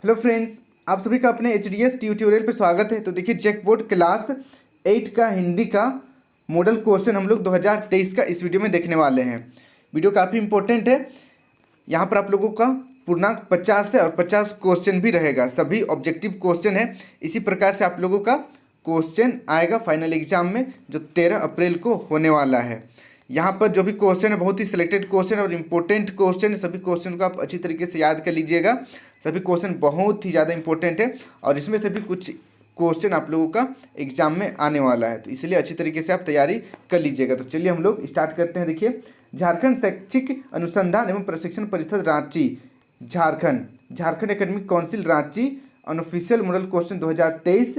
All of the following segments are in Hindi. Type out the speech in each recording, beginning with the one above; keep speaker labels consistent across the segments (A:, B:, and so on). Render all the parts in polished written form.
A: हेलो फ्रेंड्स, आप सभी का अपने एचडीएस ट्यूटोरियल पर स्वागत है। तो देखिए, चेक बोर्ड क्लास 8 का हिंदी का मॉडल क्वेश्चन हम लोग 2023 का इस वीडियो में देखने वाले हैं। वीडियो काफ़ी इंपॉर्टेंट है। यहाँ पर आप लोगों का पूर्णांक 50 है और 50 क्वेश्चन भी रहेगा। सभी ऑब्जेक्टिव क्वेश्चन है। इसी प्रकार से आप लोगों का क्वेश्चन आएगा फाइनल एग्जाम में, जो 13 अप्रैल को होने वाला है। यहाँ पर जो भी क्वेश्चन है बहुत ही सिलेक्टेड क्वेश्चन और इम्पोर्टेंट क्वेश्चन है। सभी क्वेश्चन को आप अच्छी तरीके से याद कर लीजिएगा। सभी क्वेश्चन बहुत ही ज़्यादा इंपॉर्टेंट है और इसमें से भी कुछ क्वेश्चन आप लोगों का एग्जाम में आने वाला है, तो इसलिए अच्छी तरीके से आप तैयारी कर लीजिएगा। तो चलिए हम लोग स्टार्ट करते हैं। देखिए, झारखंड शैक्षिक अनुसंधान एवं प्रशिक्षण परिषद Ranchi, Jharkhand academic council Ranchi, unofficial model question 2023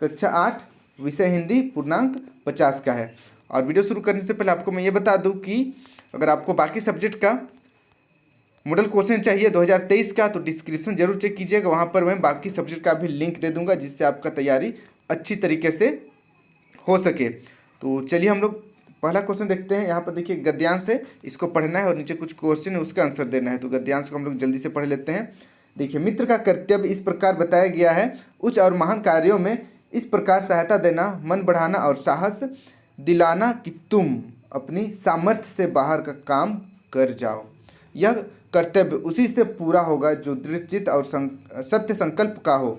A: कक्षा 8 विषय हिंदी, पूर्णांक 50 का है। और वीडियो शुरू करने से पहले आपको मैं ये बता दूं कि अगर आपको बाकी सब्जेक्ट का मॉडल क्वेश्चन चाहिए 2023 का, तो डिस्क्रिप्शन जरूर चेक कीजिएगा। वहाँ पर मैं बाकी सब्जेक्ट का भी लिंक दे दूंगा, जिससे आपका तैयारी अच्छी तरीके से हो सके। तो चलिए हम लोग पहला क्वेश्चन देखते हैं। यहाँ पर देखिए, गद्यांश है, इसको पढ़ना है और नीचे कुछ क्वेश्चन है, उसका आंसर देना है। तो गद्यांश को हम लोग जल्दी से पढ़ लेते हैं। देखिए, मित्र का कर्तव्य इस प्रकार बताया गया है। उच्च और महान कार्यों में इस प्रकार सहायता देना, मन बढ़ाना और साहस दिलाना कि तुम अपनी सामर्थ्य से बाहर का काम कर जाओ। यह कर्तव्य उसी से पूरा होगा जो दृढ़चित्त और सत्य संकल्प का हो।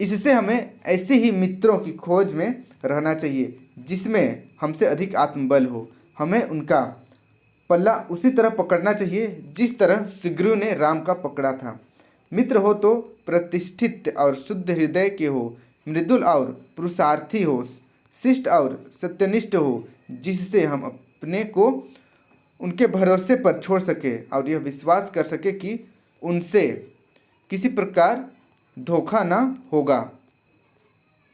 A: इससे हमें ऐसे ही मित्रों की खोज में रहना चाहिए जिसमें हमसे अधिक आत्मबल हो। हमें उनका पल्ला उसी तरह पकड़ना चाहिए जिस तरह सुग्रीव ने राम का पकड़ा था। मित्र हो तो प्रतिष्ठित और शुद्ध हृदय के हो, मृदुल और पुरुषार्थी हो, शिष्ट और सत्यनिष्ठ हो, जिससे हम अपने को उनके भरोसे पर छोड़ सके और यह विश्वास कर सके कि उनसे किसी प्रकार धोखा ना होगा।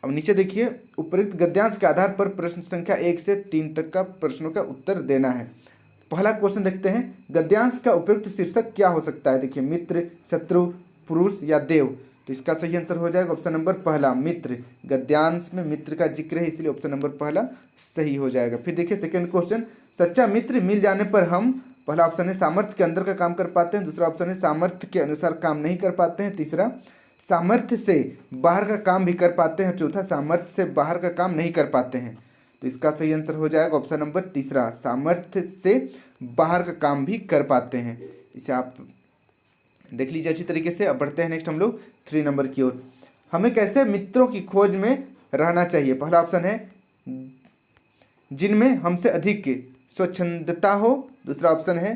A: अब नीचे देखिए, उपयुक्त गद्यांश के आधार पर प्रश्न संख्या 1 से 3 तक का प्रश्नों का उत्तर देना है। पहला क्वेश्चन देखते हैं, गद्यांश का उपयुक्त शीर्षक क्या हो सकता है। देखिए, मित्र, शत्रु, पुरुष या देव। तो इसका सही आंसर हो जाएगा ऑप्शन नंबर पहला, मित्र। गद्यांश में मित्र का जिक्र है, इसलिए ऑप्शन नंबर पहला सही हो जाएगा। फिर देखिए सेकंड क्वेश्चन, सच्चा मित्र मिल जाने पर हम, पहला ऑप्शन है सामर्थ्य के अंदर का काम कर पाते हैं, दूसरा ऑप्शन है सामर्थ्य के अनुसार काम नहीं कर पाते हैं, तीसरा सामर्थ्य से बाहर का काम भी कर पाते हैं, चौथा सामर्थ्य से बाहर का काम नहीं कर पाते हैं। तो इसका सही आंसर हो जाएगा ऑप्शन नंबर तीसरा, सामर्थ्य से बाहर का काम भी कर पाते हैं। इसे आप देख लीजिए अच्छी तरीके से। अब बढ़ते हैं नेक्स्ट हम लोग 3 नंबर की ओर। हमें कैसे मित्रों की खोज में रहना चाहिए। पहला ऑप्शन है जिनमें हमसे अधिक स्वच्छंदता हो, दूसरा ऑप्शन है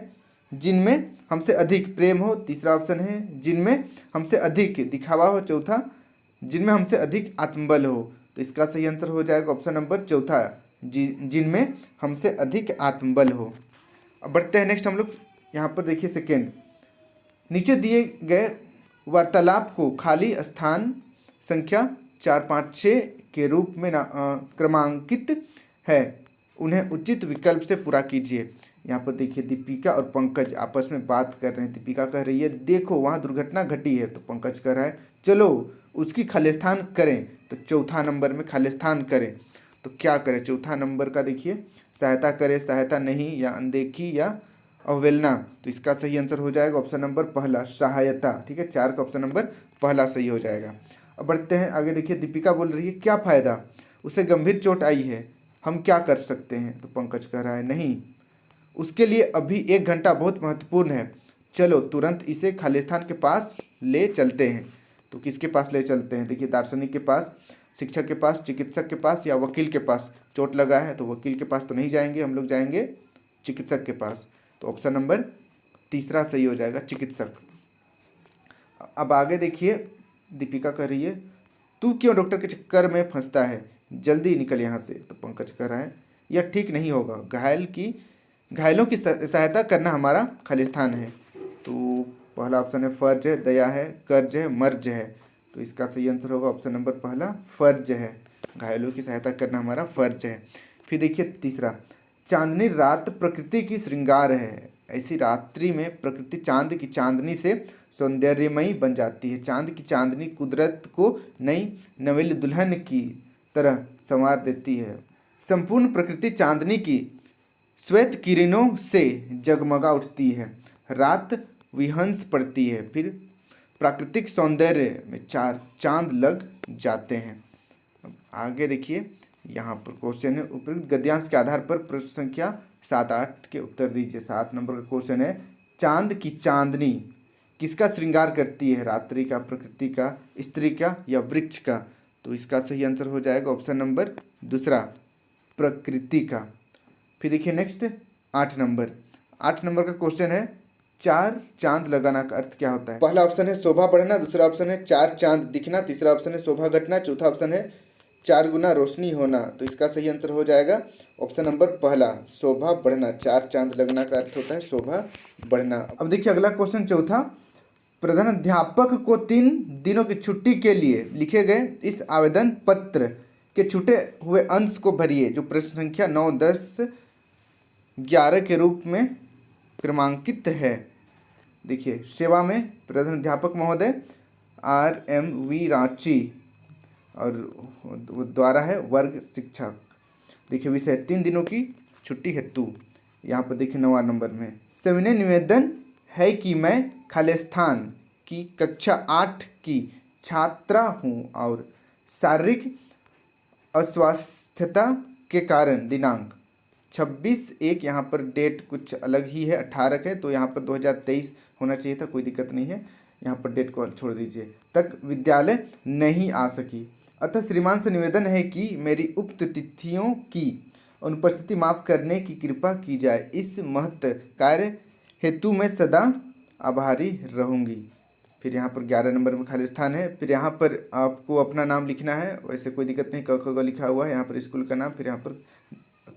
A: जिनमें हमसे अधिक प्रेम हो, तीसरा ऑप्शन है जिनमें हमसे अधिक दिखावा हो, चौथा जिनमें हमसे अधिक आत्मबल हो। तो इसका सही आंसर हो जाएगा ऑप्शन नंबर चौथा, जिनमें हमसे अधिक आत्मबल हो। अब बढ़ते हैं नेक्स्ट हम लोग। यहाँ पर देखिए सेकेंड, नीचे दिए गए वार्तालाप को खाली स्थान संख्या 4, 5, 6 के रूप में क्रमांकित है, उन्हें उचित विकल्प से पूरा कीजिए। यहाँ पर देखिए, दीपिका और पंकज आपस में बात कर रहे हैं। दीपिका कह रही है देखो वहाँ दुर्घटना घटी है, तो पंकज कह रहा है चलो उसकी खालिस्तान करें। तो चौथा नंबर में खालिस्तान करें, तो क्या करें चौथा नंबर का। देखिए, सहायता करें, सहायता नहीं, या अनदेखी या अवहेलना। तो इसका सही आंसर हो जाएगा ऑप्शन नंबर पहला, सहायता। ठीक है, 4 का ऑप्शन नंबर पहला सही हो जाएगा। अब बढ़ते हैं आगे। देखिए, दीपिका बोल रही है क्या फ़ायदा, उसे गंभीर चोट आई है, हम क्या कर सकते हैं। तो पंकज कह रहा है नहीं, उसके लिए अभी 1 घंटा बहुत महत्वपूर्ण है, चलो तुरंत इसे खालिस्तान के पास ले चलते हैं। तो किसके पास ले चलते हैं। देखिए, दार्शनिक के पास, शिक्षक के पास, चिकित्सक के पास या वकील के पास। चोट लगा है तो वकील के पास तो नहीं जाएंगे, हम लोग जाएंगे चिकित्सक के पास। तो ऑप्शन नंबर तीसरा सही हो जाएगा, चिकित्सक। अब आगे देखिए, दीपिका कह रही है तू क्यों डॉक्टर के चक्कर में फंसता है, जल्दी निकल यहाँ से। तो पंकज कह रहा है यह ठीक नहीं होगा, घायलों की सहायता करना हमारा खालिस्तान है। तो पहला ऑप्शन है फर्ज है, दया है, कर्ज है, मर्ज है। तो इसका सही आंसर होगा ऑप्शन नंबर पहला, फर्ज है। घायलों की सहायता करना हमारा फर्ज है। फिर देखिए तीसरा, चांदनी रात प्रकृति की श्रृंगार है, ऐसी रात्रि में प्रकृति चांद की चांदनी से सौंदर्यमयी बन जाती है। चांद की चांदनी कुदरत को नई नवेली दुल्हन की तरह संवार देती है। संपूर्ण प्रकृति चांदनी की श्वेत किरणों से जगमगा उठती है। रात विहंस पड़ती है, फिर प्राकृतिक सौंदर्य में 4 चांद लग जाते हैं। अब आगे देखिए, यहाँ पर क्वेश्चन है, उपयुक्त गद्यांश के आधार पर प्रश्न संख्या 7-8 के उत्तर दीजिए। 7 नंबर का क्वेश्चन है, चांद की चांदनी किसका श्रृंगार करती है? रात्रि का, प्रकृति का, स्त्री का या वृक्ष का? तो इसका सही आंसर हो जाएगा ऑप्शन नंबर दूसरा, प्रकृति का। फिर देखिए नेक्स्ट 8 नंबर। 8 नंबर का क्वेश्चन है, 4 चांद लगाना का अर्थ क्या होता है? पहला ऑप्शन है शोभा बढ़ना, दूसरा ऑप्शन है 4 चांद दिखना, तीसरा ऑप्शन है शोभा घटना, चौथा ऑप्शन है 4 गुना रोशनी होना। तो इसका सही आंसर हो जाएगा ऑप्शन नंबर पहला, शोभा बढ़ना। 4 चांद लगना का अर्थ होता है शोभा बढ़ना। अब देखिए अगला क्वेश्चन चौथा, प्रधानाध्यापक को 3 दिनों की छुट्टी के लिए लिखे गए इस आवेदन पत्र के छूटे हुए अंश को भरिए, जो प्रश्न संख्या 9, 10, 11 के रूप में क्रमांकित है। देखिए सेवा में प्रधानाध्यापक महोदय RMV रांची और द्वारा है वर्ग शिक्षक। देखिए विषय 3 दिनों की छुट्टी हेतु। यहाँ पर देखिए 9 नंबर में, सविनय निवेदन है कि मैं खालिस्तान की कक्षा 8 की छात्रा हूँ और शारीरिक अस्वास्थ्यता के कारण दिनांक 26/1, यहाँ पर डेट कुछ अलग ही है, 18 है, तो यहाँ पर 2023 होना चाहिए था, कोई दिक्कत नहीं है, यहाँ पर डेट को छोड़ दीजिए, तक विद्यालय नहीं आ सकी। अतः श्रीमान से निवेदन है कि मेरी उक्त तिथियों की अनुपस्थिति माफ करने की कृपा की जाए। इस महत् कार्य हेतु मैं सदा आभारी रहूँगी। फिर यहाँ पर 11 नंबर में खाली स्थान है। फिर यहाँ पर आपको अपना नाम लिखना है, वैसे कोई दिक्कत नहीं, क ख ग लिखा हुआ है, यहाँ पर स्कूल का नाम, फिर यहाँ पर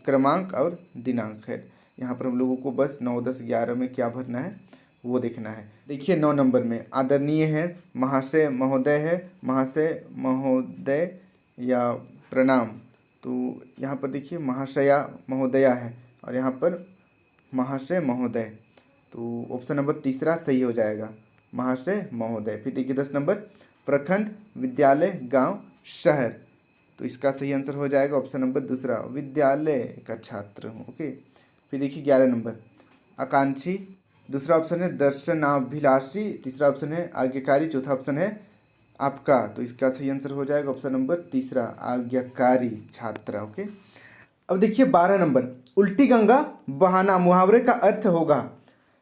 A: क्रमांक और दिनांक है। यहाँ पर हम लोगों को बस 9, 10, 11 में क्या भरना है वो देखना है। देखिए 9 नंबर में आदरणीय है, महाशय महोदय है, महाशय महोदय या प्रणाम। तो यहाँ पर देखिए महाशया महोदया है और यहाँ पर महाशय महोदय, तो ऑप्शन नंबर तीसरा सही हो जाएगा, महाशय महोदय। फिर देखिए 10 नंबर, प्रखंड, विद्यालय, गांव, शहर। तो इसका सही आंसर हो जाएगा ऑप्शन नंबर दूसरा, विद्यालय का छात्र हूँ। ओके। फिर देखिए 11 नंबर, आकांक्षी, दूसरा ऑप्शन है दर्शनाभिलाषी, तीसरा ऑप्शन है आज्ञाकारी, चौथा ऑप्शन है आपका। तो इसका सही आंसर हो जाएगा ऑप्शन नंबर तीसरा, आज्ञाकारी छात्रा। ओके। अब देखिए 12 नंबर, उल्टी गंगा बहाना मुहावरे का अर्थ होगा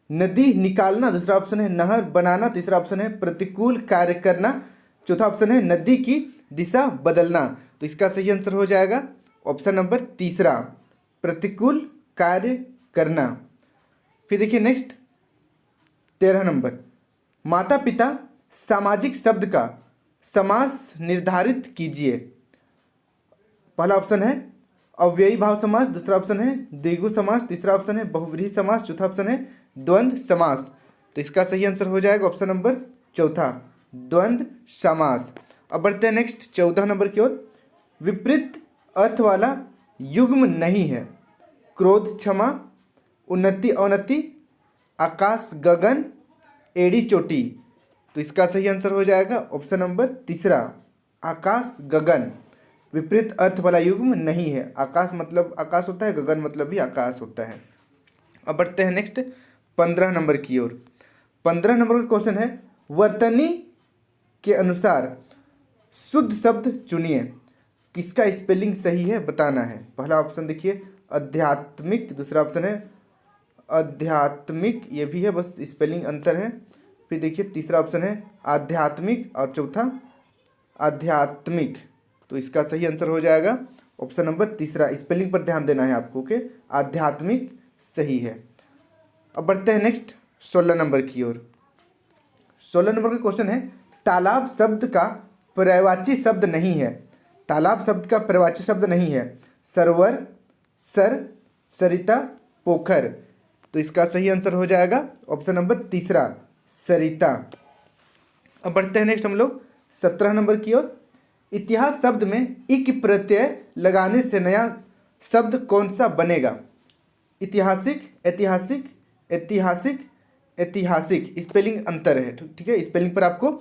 A: नदी निकालना, दूसरा ऑप्शन है नहर बनाना, तीसरा ऑप्शन है प्रतिकूल कार्य करना, चौथा ऑप्शन है नदी की दिशा बदलना। तो इसका सही आंसर हो जाएगा ऑप्शन नंबर तीसरा, प्रतिकूल कार्य करना। फिर देखिए नेक्स्ट 13 नंबर, माता पिता सामाजिक शब्द का समास निर्धारित कीजिए। पहला ऑप्शन है अव्ययी भाव समास, दूसरा ऑप्शन है द्विगु समास, तीसरा ऑप्शन है बहुव्रीहि समास, चौथा ऑप्शन है द्वंद्व समास। तो इसका सही आंसर हो जाएगा ऑप्शन नंबर चौथा, द्वंद्व समास। अब बढ़ते हैं नेक्स्ट 14 नंबर की ओर, विपरीत अर्थ वाला युग्म नहीं है, क्रोध क्षमा, उन्नति अवनति, आकाश गगन, एड़ी चोटी। तो इसका सही आंसर हो जाएगा ऑप्शन नंबर तीसरा, आकाश गगन। विपरीत अर्थ वाला युग्म नहीं है, आकाश मतलब आकाश होता है, गगन मतलब भी आकाश होता है। अब बढ़ते हैं नेक्स्ट 15 नंबर की ओर। 15 नंबर का क्वेश्चन है, वर्तनी के अनुसार शुद्ध शब्द चुनिए, किसका स्पेलिंग सही है बताना है। पहला ऑप्शन देखिए आध्यात्मिक, दूसरा ऑप्शन है आध्यात्मिक, ये भी है, बस स्पेलिंग अंतर है। फिर देखिए तीसरा ऑप्शन है आध्यात्मिक और चौथा आध्यात्मिक। तो इसका सही आंसर हो जाएगा ऑप्शन नंबर तीसरा, स्पेलिंग पर ध्यान देना है आपको कि आध्यात्मिक सही है। अब बढ़ते हैं नेक्स्ट 16 नंबर की ओर। 16 नंबर का क्वेश्चन है, तालाब शब्द का पर्यायवाची शब्द नहीं है, तालाब शब्द का पर्यायवाची शब्द नहीं है, सरोवर, सर, सरिता, पोखर। तो इसका सही आंसर हो जाएगा ऑप्शन नंबर तीसरा, सरिता। अब बढ़ते हैं नेक्स्ट हम लोग 17 नंबर की ओर। इतिहास शब्द में इक प्रत्यय लगाने से नया शब्द कौन सा बनेगा? ऐतिहासिक, ऐतिहासिक, ऐतिहासिक, ऐतिहासिक, स्पेलिंग अंतर है, ठीक है, स्पेलिंग पर आपको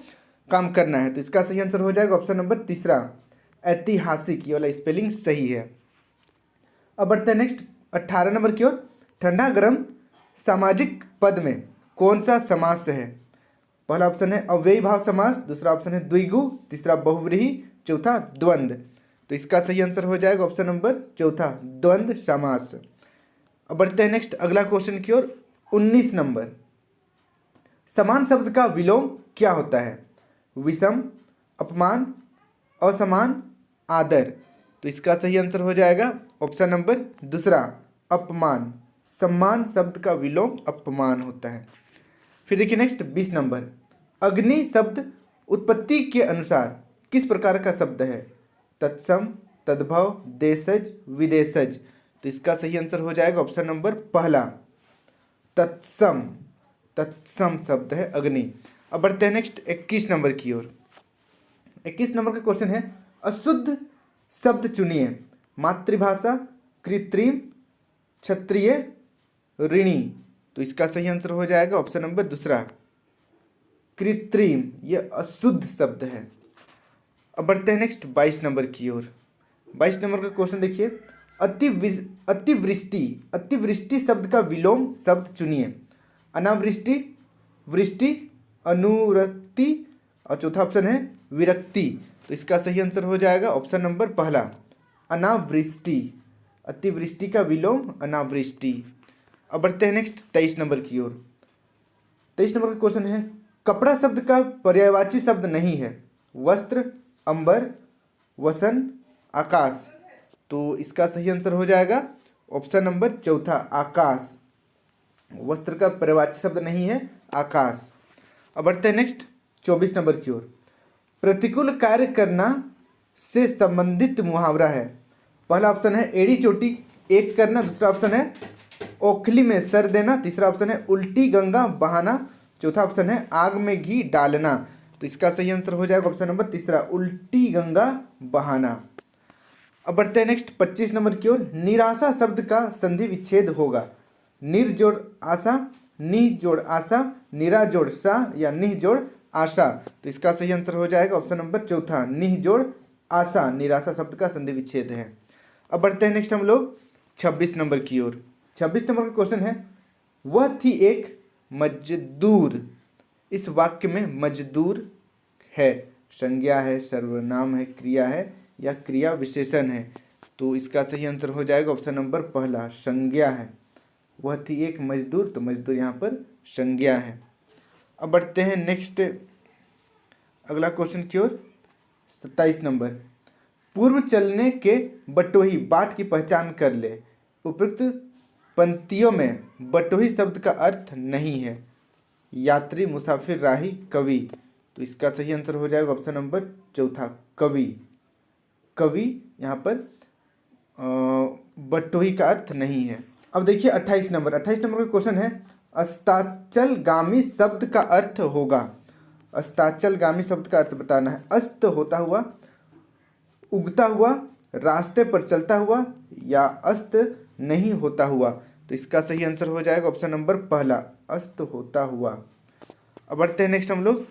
A: काम करना है। तो इसका सही आंसर हो जाएगा ऑप्शन नंबर तीसरा, ऐतिहासिक, ये वाला स्पेलिंग सही है। अब बढ़ते हैं नेक्स्ट 18 नंबर की ओर। ठंडा गर्म सामाजिक पद में कौन सा समास है? पहला ऑप्शन है अव्ययी भाव समास, दूसरा ऑप्शन है द्विगु, तीसरा बहुव्रीहि, चौथा द्वंद्व। तो इसका सही आंसर हो जाएगा ऑप्शन नंबर चौथा, द्वंद्व समास। अब बढ़ते हैं नेक्स्ट अगला क्वेश्चन की ओर। 19 नंबर, समान शब्द का विलोम क्या होता है? विषम, अपमान, असमान, आदर। तो इसका सही आंसर हो जाएगा ऑप्शन नंबर दूसरा, अपमान। सम्मान शब्द का विलोम अपमान होता है। फिर देखिए नेक्स्ट 20 नंबर, अग्नि शब्द उत्पत्ति के अनुसार किस प्रकार का शब्द है? तत्सम, तद्भव, देशज, विदेशज। तो इसका सही आंसर हो जाएगा ऑप्शन नंबर पहला, तत्सम। तत्सम शब्द है अग्नि। अब बढ़ते हैं नेक्स्ट 21 नंबर की ओर। 21 नंबर का क्वेश्चन है, अशुद्ध शब्द चुनिए। मातृभाषा, कृत्रिम, क्षत्रिय, ऋणी। तो इसका सही आंसर हो जाएगा ऑप्शन नंबर दूसरा, कृत्रिम। यह अशुद्ध शब्द है। अब बढ़ते हैं नेक्स्ट 22 नंबर की ओर। 22 नंबर का क्वेश्चन देखिए, अतिवृष्टि। अतिवृष्टि शब्द का विलोम शब्द चुनिए। अनावृष्टि, वृष्टि, अनुरक्ति और चौथा ऑप्शन है विरक्ति। तो इसका सही आंसर हो जाएगा ऑप्शन नंबर पहला, अनावृष्टि। अतिवृष्टि का विलोम अनावृष्टि। अब बढ़ते हैं नेक्स्ट 23 नंबर की ओर। 23 नंबर का क्वेश्चन है, कपड़ा शब्द का पर्यायवाची शब्द नहीं है। वस्त्र, अंबर, वसन, आकाश। तो इसका सही आंसर हो जाएगा ऑप्शन नंबर चौथा, आकाश। वस्त्र का पर्यायवाची शब्द नहीं है आकाश। अब बढ़ते हैं नेक्स्ट 24 नंबर की ओर। प्रतिकूल कार्य करना से संबंधित मुहावरा है। पहला ऑप्शन है एड़ी चोटी एक करना, दूसरा ऑप्शन है ओखली में सर देना, तीसरा ऑप्शन है उल्टी गंगा बहाना, चौथा ऑप्शन है आग में घी डालना। तो इसका सही आंसर हो जाएगा ऑप्शन नंबर तीसरा, उल्टी गंगा बहाना। अब बढ़ते हैं नेक्स्ट 25 नंबर की ओर। निराशा शब्द का संधि विच्छेद होगा। निर जोड़ आशा, नि जोड़ आशा, निरा जोड़ सा या निह जोड़ आशा। तो इसका सही आंसर हो जाएगा ऑप्शन नंबर चौथा, निह जोड़ आशा। निराशा शब्द का संधि विच्छेद है। अब बढ़ते हैं नेक्स्ट हम लोग 26 नंबर की ओर। 26 नंबर का क्वेश्चन है, वह थी एक मजदूर। इस वाक्य में मजदूर है संज्ञा है, सर्वनाम है, क्रिया है या क्रिया विशेषण है। तो इसका सही आंसर हो जाएगा ऑप्शन नंबर पहला, संज्ञा है। वह थी एक मजदूर, तो मजदूर यहाँ पर संज्ञा है। अब बढ़ते हैं नेक्स्ट अगला क्वेश्चन की ओर। 27 नंबर, पूर्व चलने के बटोही बाट की पहचान कर ले। उपयुक्त पंक्तियों में बटोही शब्द का अर्थ नहीं है। यात्री, मुसाफिर, राही, कवि। तो इसका सही आंसर हो जाएगा ऑप्शन नंबर चौथा, कवि। कवि यहाँ पर बटोही का अर्थ नहीं है। अब देखिए 28 नंबर। 28 नंबर का क्वेश्चन है, अस्ताचलगामी शब्द का अर्थ होगा। अस्ताचलगामी शब्द का अर्थ बताना है। अस्त होता हुआ, उगता हुआ, रास्ते पर चलता हुआ या अस्त नहीं होता हुआ। तो इसका सही आंसर हो जाएगा ऑप्शन नंबर पहला, अस्त होता हुआ। अब बढ़ते हैं नेक्स्ट हम लोग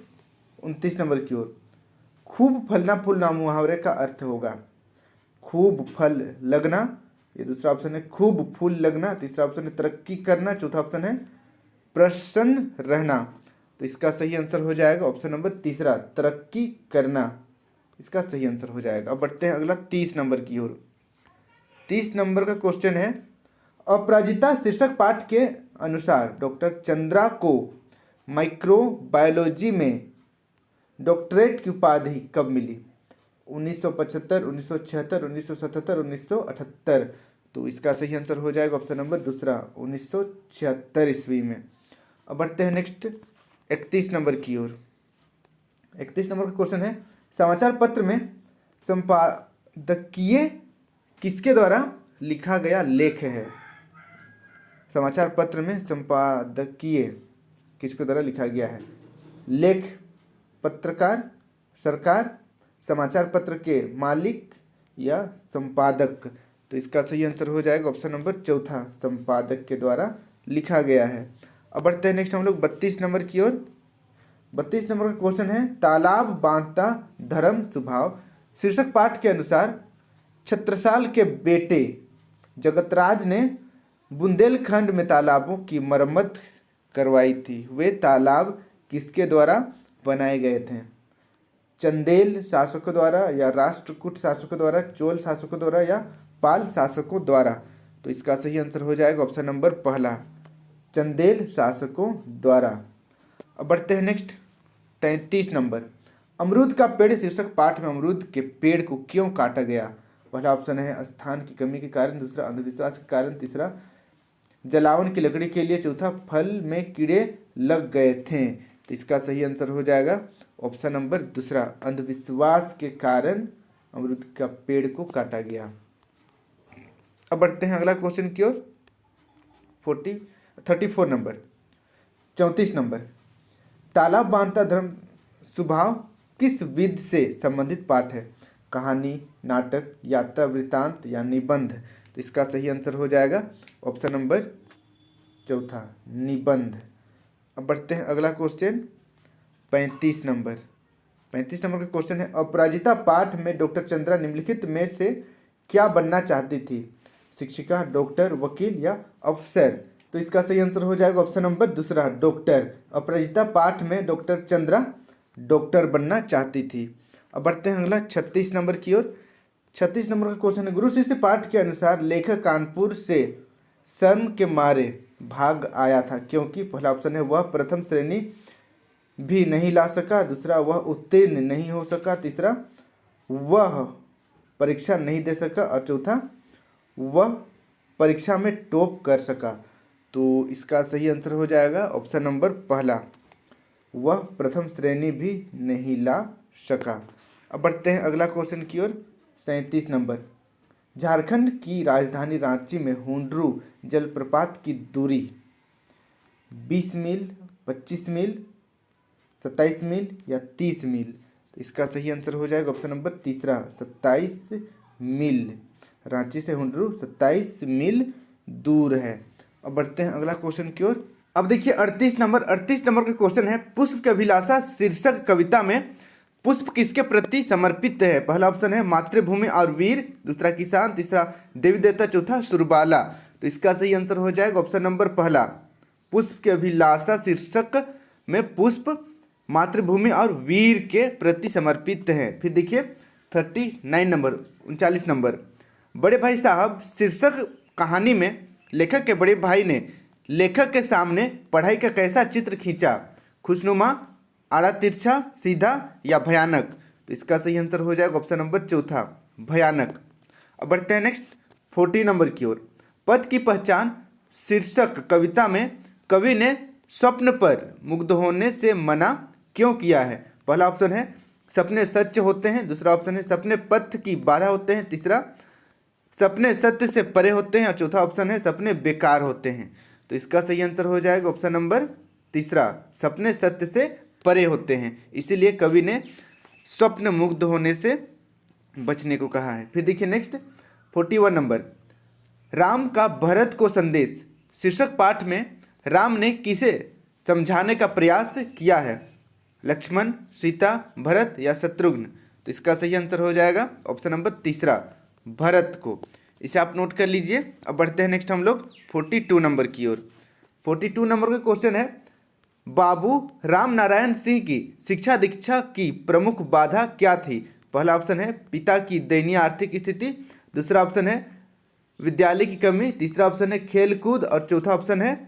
A: 29 नंबर की ओर। खूब फलना फूलना मुहावरे का अर्थ होगा। खूब फल लगना, ये दूसरा ऑप्शन है। खूब फूल लगना, तीसरा ऑप्शन है तरक्की करना, चौथा ऑप्शन है प्रसन्न रहना। तो इसका सही आंसर हो जाएगा ऑप्शन नंबर तीसरा, तरक्की करना। इसका सही आंसर हो जाएगा। अब बढ़ते हैं अगला 30 नंबर की ओर। 30 नंबर का क्वेश्चन है, अपराजिता शीर्षक पाठ के अनुसार डॉक्टर चंद्रा को माइक्रोबायोलॉजी में डॉक्टरेट की उपाधि कब मिली? 1975, 1976, 1977, 1978। तो इसका सही आंसर हो जाएगा ऑप्शन नंबर दूसरा, 1976 ईस्वी में। अब बढ़ते हैं नेक्स्ट 31 नंबर की ओर। 31 नंबर का क्वेश्चन है, समाचार पत्र में संपादकीय किसके द्वारा लिखा गया लेख है? समाचार पत्र में संपादकीय किसके द्वारा लिखा गया है लेख? पत्रकार, सरकार, समाचार पत्र के मालिक या संपादक। तो इसका सही आंसर हो जाएगा ऑप्शन नंबर चौथा, संपादक के द्वारा लिखा गया है। अब बढ़ते हैं नेक्स्ट हम लोग 32 नंबर की ओर। 32 नंबर का क्वेश्चन है, तालाब बांधता धर्म स्वभाव शीर्षक पाठ के अनुसार छत्रसाल के बेटे जगतराज ने बुंदेलखंड में तालाबों की मरम्मत करवाई थी। वे तालाब किसके द्वारा बनाए गए थे? चंदेल शासकों द्वारा या राष्ट्रकूट शासकों द्वारा, चोल शासकों द्वारा या पाल शासकों द्वारा? तो इसका सही आंसर हो जाएगा ऑप्शन नंबर पहला, चंदेल शासकों द्वारा। अब बढ़ते हैं नेक्स्ट 33 नंबर। अमरूद का पेड़ शीर्षक पाठ में अमरूद के पेड़ को क्यों काटा गया? पहला ऑप्शन है स्थान की कमी के कारण, दूसरा अंधविश्वास के कारण, तीसरा जलावन की लकड़ी के लिए, चौथा फल में कीड़े लग गए थे। तो इसका सही आंसर हो जाएगा ऑप्शन नंबर दूसरा, अंधविश्वास के कारण अमरूद का पेड़ को काटा गया। अब बढ़ते हैं अगला क्वेश्चन की ओर। 34 नंबर, 34 नंबर। तालाब बांधता धर्म स्वभाव किस विध से संबंधित पाठ है? कहानी, नाटक, यात्रा वृत्तांत या निबंध? तो इसका सही आंसर हो जाएगा ऑप्शन नंबर चौथा, निबंध। अब बढ़ते हैं अगला क्वेश्चन 35 नंबर। 35 नंबर का क्वेश्चन है, अपराजिता पाठ में डॉक्टर चंद्रा निम्नलिखित में से क्या बनना चाहती थी? शिक्षिका, डॉक्टर, वकील या अफसर? तो इसका सही आंसर हो जाएगा ऑप्शन नंबर दूसरा, डॉक्टर। अपराजिता पाठ में डॉक्टर चंद्रा डॉक्टर बनना चाहती थी। अब बढ़ते हैं अगला 36 नंबर की ओर। 36 नंबर का क्वेश्चन है, गुरु शिष्य पाठ के अनुसार लेखक कानपुर से शर्म के मारे भाग आया था क्योंकि? पहला ऑप्शन है वह प्रथम श्रेणी भी नहीं ला सका, दूसरा वह उत्तीर्ण नहीं हो सका, तीसरा वह परीक्षा नहीं दे सका और चौथा वह परीक्षा में टॉप कर सका। तो इसका सही आंसर हो जाएगा ऑप्शन नंबर पहला, वह प्रथम श्रेणी भी नहीं ला सका। अब बढ़ते हैं अगला क्वेश्चन की ओर। 37 नंबर, झारखंड की राजधानी रांची में हुंडरू जलप्रपात की दूरी 20 मील, 25 मील, 27 मील या 30 मील? तो इसका सही आंसर हो जाएगा ऑप्शन नंबर तीसरा, 27 मील। रांची से हुंडरू 27 मील दूर है। अब बढ़ते हैं अगला क्वेश्चन की ओर। अब देखिए 38 नंबर का क्वेश्चन है, पुष्प की अभिलाषा शीर्षक कविता में पुष्प किसके प्रति समर्पित है? पहला ऑप्शन है मातृभूमि और वीर, दूसरा किसान, तीसरा देवी देवता, चौथा सुरबाला। तो इसका सही आंसर हो जाएगा ऑप्शन नंबर पहला, पुष्प की अभिलाषा शीर्षक में पुष्प मातृभूमि और वीर के प्रति समर्पित है। फिर देखिए 39 नंबर, 39 नंबर, बड़े भाई साहब शीर्षक कहानी में लेखक के बड़े भाई ने लेखक के सामने पढ़ाई का कैसा चित्र खींचा? खुशनुमा, आड़ा तिरछा, सीधा या भयानक? तो इसका सही आंसर हो जाएगा ऑप्शन नंबर चौथा, भयानक। अब बढ़ते हैं नेक्स्ट 40 नंबर की ओर। पद की पहचान शीर्षक कविता में कवि ने स्वप्न पर मुग्ध होने से मना क्यों किया है? पहला ऑप्शन है सपने सत्य होते हैं, दूसरा ऑप्शन है सपने पथ की बाधा होते हैं, तीसरा सपने सत्य से परे होते हैं और चौथा ऑप्शन है सपने बेकार होते हैं। तो इसका सही आंसर हो जाएगा ऑप्शन नंबर तीसरा, सपने सत्य से परे होते हैं, इसीलिए कवि ने स्वप्न मुग्ध होने से बचने को कहा है। फिर देखिए नेक्स्ट 41 नंबर, राम का भरत को संदेश शीर्षक पाठ में राम ने किसे समझाने का प्रयास किया है? लक्ष्मण, सीता, भरत या शत्रुघ्न? तो इसका सही आंसर हो जाएगा ऑप्शन नंबर तीसरा, भरत को। इसे आप नोट कर लीजिए। अब बढ़ते हैं नेक्स्ट हम लोग 42 नंबर की ओर। 42 नंबर का क्वेश्चन है, बाबू राम नारायण सिंह की शिक्षा दीक्षा की प्रमुख बाधा क्या थी? पहला ऑप्शन है पिता की दयनीय आर्थिक स्थिति, दूसरा ऑप्शन है विद्यालय की कमी, तीसरा ऑप्शन है खेल कूद और चौथा ऑप्शन है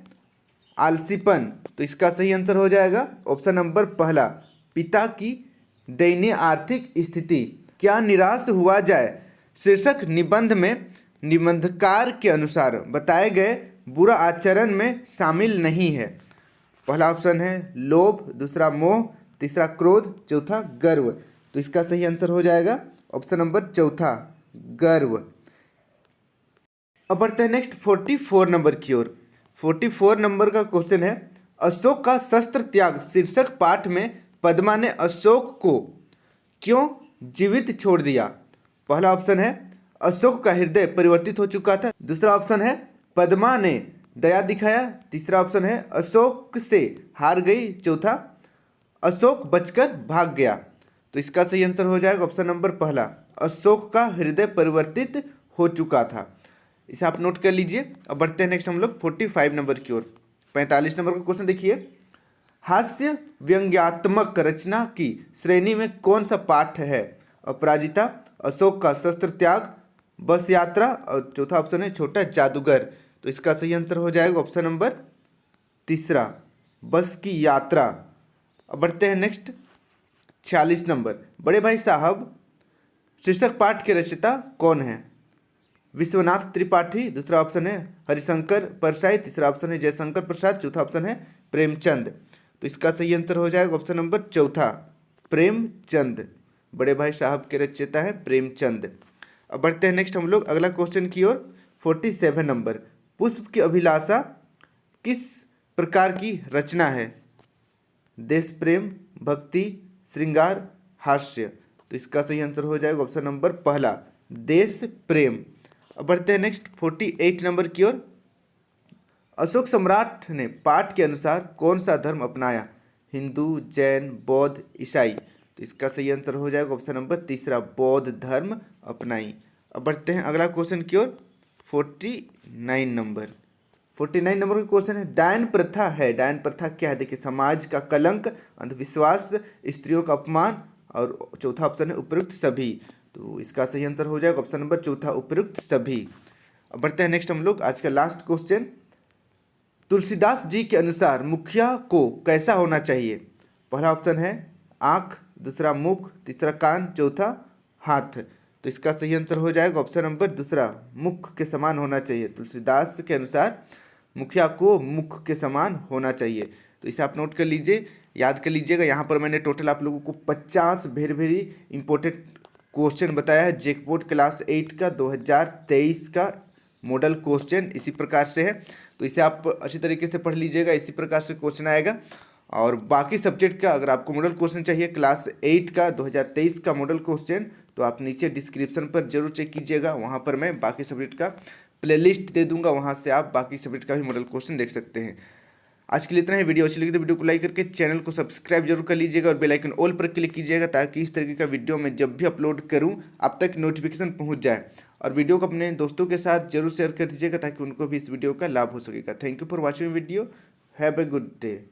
A: आलसीपन। तो इसका सही आंसर हो जाएगा ऑप्शन नंबर पहला, पिता की दयनीय आर्थिक स्थिति। क्या निराश हुआ जाए शीर्षक निबंध में निबंधकार के अनुसार बताए गए बुरा आचरण में शामिल नहीं है? पहला ऑप्शन है लोभ, दूसरा मोह, तीसरा क्रोध, चौथा गर्व। तो इसका सही आंसर हो जाएगा ऑप्शन नंबर चौथा, गर्व। अब बढ़ते हैं नेक्स्ट 44 नंबर की ओर। 44 नंबर का क्वेश्चन है, अशोक का शस्त्र त्याग शीर्षक पाठ में पद्मा ने अशोक को क्यों जीवित छोड़ दिया? पहला ऑप्शन है अशोक का हृदय परिवर्तित हो चुका था, दूसरा ऑप्शन है पद्मा ने दया दिखाया, तीसरा ऑप्शन है अशोक से हार गई, चौथा अशोक बचकर भाग गया। तो इसका सही आंसर हो जाएगा ऑप्शन नंबर पहला, अशोक का हृदय परिवर्तित हो चुका था। इसे आप नोट कर लीजिए। अब बढ़ते हैं नेक्स्ट हम लोग 45 नंबर की ओर। 45 नंबर का क्वेश्चन देखिए, हास्य व्यंग्यात्मक रचना की श्रेणी में कौन सा पाठ है? अपराजिता, अशोक का शस्त्र त्याग, बस यात्रा, और चौथा ऑप्शन है छोटा जादूगर। तो इसका सही आंसर हो जाएगा ऑप्शन नंबर तीसरा, बस की यात्रा। अब बढ़ते हैं नेक्स्ट 46 नंबर। बड़े भाई साहब शीर्षक पाठ के रचयिता कौन है? विश्वनाथ त्रिपाठी, दूसरा ऑप्शन है हरिशंकर परसाई, तीसरा ऑप्शन है जयशंकर प्रसाद, चौथा ऑप्शन है प्रेमचंद। तो इसका सही आंसर हो जाएगा ऑप्शन नंबर चौथा, प्रेमचंद। बड़े भाई साहब के रचयिता है प्रेमचंद। अब बढ़ते हैं नेक्स्ट हम लोग अगला क्वेश्चन की ओर। 47 नंबर। पुष्प की अभिलाषा किस प्रकार की रचना है? देश प्रेम, भक्ति, श्रृंगार, हास्य। तो इसका सही आंसर हो जाएगा ऑप्शन नंबर पहला, देश प्रेम। अब बढ़ते हैं नेक्स्ट 48 नंबर की ओर। अशोक सम्राट ने पाठ के अनुसार कौन सा धर्म अपनाया? हिंदू, जैन, बौद्ध, ईसाई। तो इसका सही आंसर हो जाएगा ऑप्शन नंबर तीसरा, बौद्ध धर्म अपनाई। अब बढ़ते हैं अगला क्वेश्चन की ओर। 49 नंबर। 49 नंबर का क्वेश्चन है डायन प्रथा है, डायन प्रथा क्या है? देखिए, समाज का कलंक, अंधविश्वास, स्त्रियों का अपमान, और चौथा ऑप्शन है उपयुक्त सभी। तो इसका सही आंसर हो जाएगा ऑप्शन नंबर चौथा, उपयुक्त सभी। अब बढ़ते हैं नेक्स्ट हम लोग आज का लास्ट क्वेश्चन। तुलसीदास जी के अनुसार मुखिया को कैसा होना चाहिए? पहला ऑप्शन है आँख, दूसरा मुख, तीसरा कान, चौथा हाथ। तो इसका सही आंसर हो जाएगा ऑप्शन नंबर दूसरा, मुख के समान होना चाहिए। तुलसीदास के अनुसार मुखिया को मुख के समान होना चाहिए। तो इसे आप नोट कर लीजिए, याद कर लीजिएगा। यहाँ पर मैंने टोटल आप लोगों को 50 वेरी वेरी इंपॉर्टेंट क्वेश्चन बताया है। जैकपॉट क्लास 8 का 2023 का मॉडल क्वेश्चन इसी प्रकार से है। तो इसे आप अच्छी तरीके से पढ़ लीजिएगा, इसी प्रकार से क्वेश्चन आएगा। और बाकी सब्जेक्ट का अगर आपको मॉडल क्वेश्चन चाहिए क्लास 8 का 2023 का मॉडल क्वेश्चन, तो आप नीचे डिस्क्रिप्शन पर जरूर चेक कीजिएगा। वहाँ पर मैं बाकी सब्जेक्ट का प्लेलिस्ट दे दूंगा, वहाँ से आप बाकी सब्जेक्ट का भी मॉडल क्वेश्चन देख सकते हैं। आज के लिए इतना ही। वीडियो अच्छी लगी तो वीडियो को लाइक करके चैनल को सब्सक्राइब जरूर कर लीजिएगा और बेल आइकन ऑल पर क्लिक कीजिएगा, ताकि इस तरीके का वीडियो मैं जब भी अपलोड करूं आप तक नोटिफिकेशन पहुंच जाए। और वीडियो को अपने दोस्तों के साथ जरूर शेयर कर दीजिएगा, ताकि उनको भी इस वीडियो का लाभ हो सकेगा। Thank you for watching video. Have a good day.